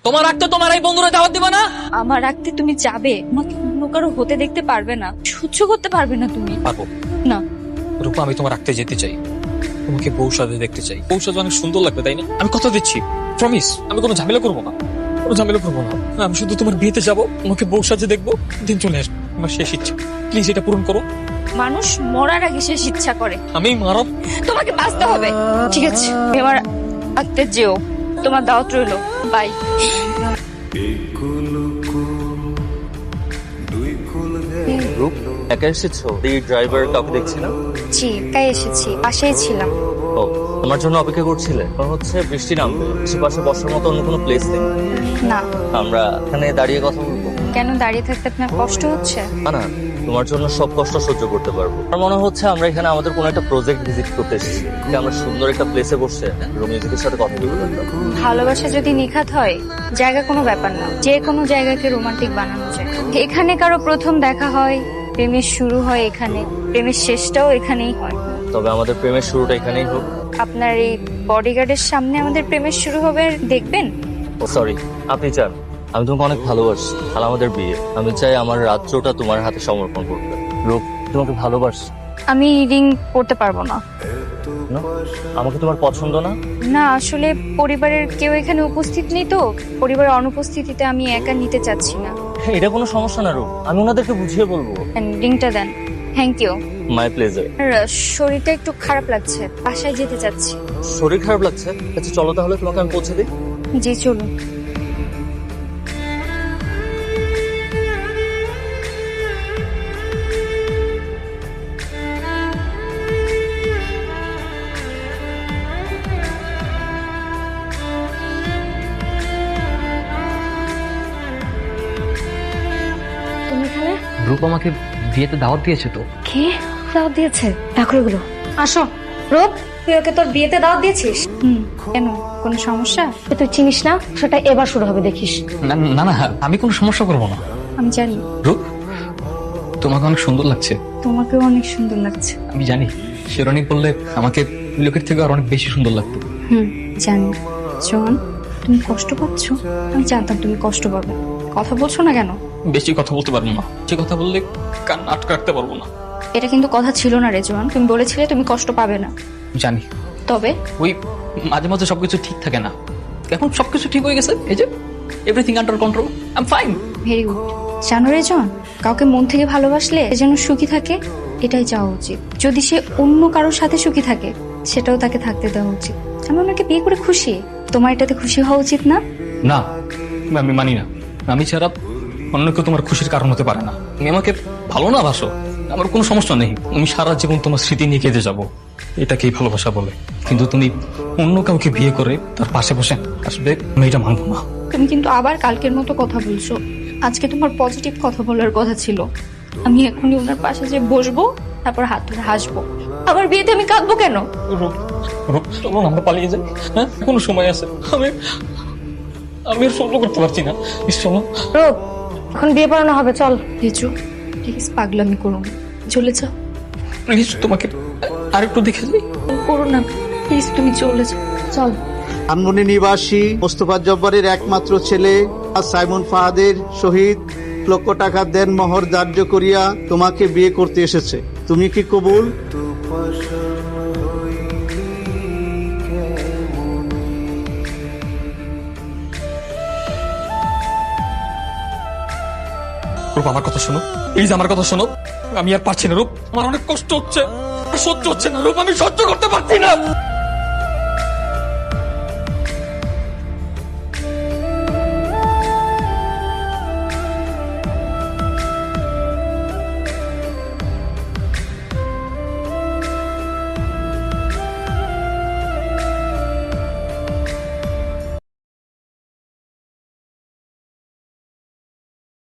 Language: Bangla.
তোমার রাখতে তোমার এই বন্ধুরা দাওয়াত দিবা না? আমার রাখতে তুমি যাবে, আমাকে অন্য কারো হতে দেখতে পারবে না, সহ্য করতে পারবে না তুমি। পারবো না রূপা, আমি তোমার রাখতে যেতে চাই, তোমাকে বউ সাজে দেখতে চাই। বউ সাজে অনেক সুন্দর লাগবে, তাই না? আমি কথা দিচ্ছি, প্রমিস, আমি কোনো ঝামেলা করবো না, কোনো ঝামেলা করবো না। আমি শুধু তোমার বিয়েতে যাবো, তোমাকে বউ সাজে দেখবো, দিন চলে আসবে। আমার শেষ ইচ্ছা, প্লিজ এটা পূরণ করো। মানুষ মরার আগে শেষ ইচ্ছা করে, আমি মারব। তোমাকে বাঁচতে হবে। ঠিক আছে, এবার আত্মে যেও, তোমার দাওয়াত রইলো, বাই। একা এসেছো? এই ড্রাইভার কাউকে দেখছি না। জি, একাই এসেছি, পাশেই ছিলাম। ও, তোমার জন্য অপেক্ষা করছিলে? মনে হচ্ছে বৃষ্টি নামবে, আশেপাশে বসার মতো অন্য কোনো প্লেস নেই। না। আমরা এখানে দাঁড়িয়ে কথা বলবো? কেন দাঁড়িয়ে থাকতে আপনার কষ্ট হচ্ছে? না, তোমার জন্য সব কষ্ট সহ্য করতে পারবো। আমার মনে হচ্ছে আমরা এখানে আমাদের কোনো একটা প্রজেক্ট ভিজিট করতে এসেছি, আমরা সুন্দর একটা প্লেসে বসে রোমিওজিকের সাথে কথা বলতে পারতাম। ভালোবাসা যদি নিখাত হয়, জায়গা কোনো ব্যাপার না, যে কোনো জায়গাকে রোমান্টিক বানানো যায়। এখানে কারো প্রথম দেখা হয়, প্রেমের শুরু হয় এখানে, প্রেমের শেষটাও এখানেই হয়। তবে আমাদের প্রেমের শুরুটা এখানেই হোক। আপনার এই বডিগার্ডের সামনে আমাদের প্রেমের শুরু হবে, দেখবেন? ও সরি, আপনি চান? আমি তোমাকে অনেক ভালোবাসি, আর আমাদের বিয়ে, আমি চাই আমার রাজ্যটা তোমার হাতে সমর্পণ করতে। রূপ, তোমাকে ভালোবাসি। আমি রিং পড়তে পারবো না। না, আমাকে তোমার পছন্দ না? না, আসলে পরিবারের কেউ এখানে উপস্থিত নেই তো, পরিবারের অনুপস্থিতিতে আমি একা নিতে চাচ্ছি না। এটা কোনো সমস্যা না রূপ, আমি ওনাদেরকে বুঝিয়ে বলবো। রিংটা দেন। Thank you. My pleasure. শরীরটা একটু খারাপ লাগছে, বাসায় যেতে চাচ্ছি। শরীর খারাপ লাগছে? আচ্ছা চলো তাহলে, তোমাকে আমি পৌঁছে দিই। জি চলুন। তুমি এখানে? রূপ আমাকে বিয়েতে দাওয়াত দিয়েছে তো। কে দাওয়াত দিয়েছে? দেখো এগুলো। আসো। রূপ, তুই ওকে তোর বিয়েতে দাওয়াত দিয়েছিস? কেন, কোনো সমস্যা? তুই চিনিস না, সেটা এবার শুরু হবে, দেখিস। না না না, আমি কোনো সমস্যা করবো না। আমি জানি। রূপ, তোমাকে অনেক সুন্দর লাগছে। তোমাকেও অনেক সুন্দর লাগছে। আমি জানি, শেরনি বললে আমাকে লোকের থেকে আর অনেক বেশি সুন্দর লাগতো। জানি। জন, তুমি কষ্ট পাচ্ছ? আমি জানতাম তুমি কষ্ট পাবে। কথা বলছো না কেন? বেশি কথা বলতে পারবো না, যে কথা বললে কান আটকে রাখতে পারবো না। এটা কিন্তু কথা ছিল না রে জোয়ান, তুমি বলেছিলে তুমি কষ্ট পাবে না। জানি, তবে ওই মাঝে মাঝে সবকিছু ঠিক থাকে না। এখন সবকিছু ঠিক হয়ে গেছে, এই যে everything under control, I am fine. Very good. জানো রে জন, কাউকে মন থেকে ভালোবাসলে সে যেন সুখী থাকে, এটাই চাওয়া উচিত। যদি সে অন্য কারোর সাথে সুখী থাকে, সেটাও তাকে থাকতে দেওয়া উচিত। আমি ওনাকে বিয়ে করে খুশি, তোমার এটাতে খুশি হওয়া উচিত না? না, আমি মানি না। আমি ছাড়া অন্য কেউ তোমার খুশির কারণ হতে পারে না। তুমি আমাকে ভালো না বাসো, আমার কোনো সমস্যা নেই। আমি সারা জীবন তোমার স্মৃতি নিয়ে কেঁদে যাবো, এটাকেই ভালোবাসা বলে। কিন্তু তুমি অন্য কাউকে বিয়ে করে তার পাশে বসে আসবে, আমি এটা মানবো না। তুমি কিন্তু আবার কালকের মতো কথা বলছো। আজকে তোমার পজিটিভ কথা বলার কথা ছিল। আমি এখনই ওনার পাশে যে বসবো, তারপর হাত ধরে হাসবো। আমার বিয়েতে আমি কাঁদবো কেন? রূপ, রূপ, চলো আমরা পালিয়ে যাই। হ্যাঁ, কোনো সময় আছে। আমি আমি আর সহ্য করতে পারছি না। চলো। রূপ, এখন বিয়ে পড়ানো হবে, চল। লিচু, ঠিক আছে, পাগলামি করো না, চলে যাও। প্লিজ, তোমাকে আরেকটু দেখে যাই। করো না প্লিজ, তুমি চলে যাও, চল। ধানমন্ডি নিবাসী মোস্তফা জব্বারের একমাত্র ছেলে সাইমন ফাহাদের সহিত লক্ষ টাকা দেন মোহর ধার্য করিয়া তোমাকে বিয়ে করতে এসেছে। তুমি কি কবুল? রূপ, আমার কথা শোনো, প্লিজ আমার কথা শোনো। আমি আর পারছি না রূপ, আমার অনেক কষ্ট হচ্ছে, সহ্য হচ্ছে না রূপ, আমি সহ্য করতে পারছি না।